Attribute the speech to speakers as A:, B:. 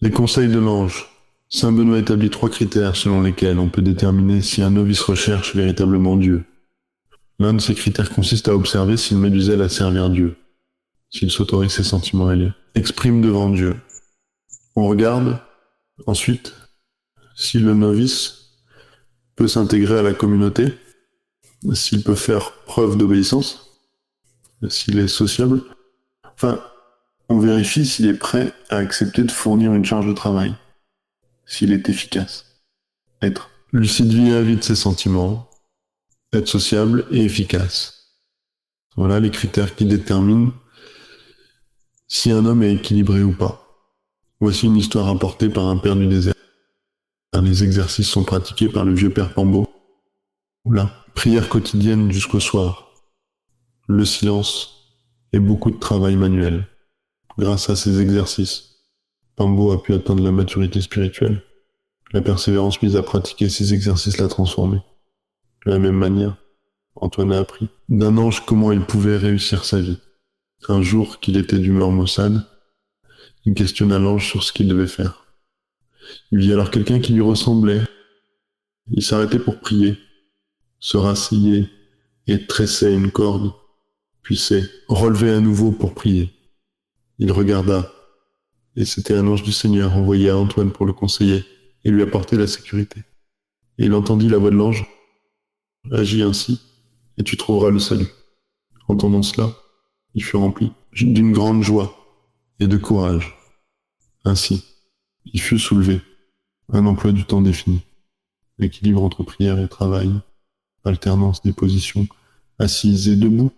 A: Les conseils de l'ange. Saint Benoît établit 3 critères selon lesquels on peut déterminer si un novice recherche véritablement Dieu. L'un de ces critères consiste à observer s'il met du zèle à servir Dieu, s'il s'autorise ses sentiments et les exprime devant Dieu. On regarde, ensuite, si le novice peut s'intégrer à la communauté, s'il peut faire preuve d'obéissance, s'il est sociable. Enfin, on vérifie s'il est prêt à accepter de fournir une charge de travail, s'il est efficace. Être lucide vis-à-vis de ses sentiments, être sociable et efficace. Voilà les critères qui déterminent si un homme est équilibré ou pas. Voici une histoire rapportée par un père du désert. Les exercices sont pratiqués par le vieux père Pambo. Oula. Prière quotidienne jusqu'au soir. Le silence et beaucoup de travail manuel. Grâce à ces exercices, Pambo a pu atteindre la maturité spirituelle. La persévérance mise à pratiquer ces exercices l'a transformé. De la même manière, Antoine a appris d'un ange comment il pouvait réussir sa vie. Un jour qu'il était d'humeur maussade, il questionna l'ange sur ce qu'il devait faire. Il vit alors quelqu'un qui lui ressemblait. Il s'arrêtait pour prier, se rasseyait et tressait une corde, puis s'est relevé à nouveau pour prier. Il regarda, et c'était un ange du Seigneur envoyé à Antoine pour le conseiller et lui apporter la sécurité. Et il entendit la voix de l'ange. Agis ainsi, et tu trouveras le salut. Entendant cela, il fut rempli d'une grande joie et de courage. Ainsi, il fut soulevé, un emploi du temps défini, l'équilibre entre prière et travail, alternance des positions assises et debout,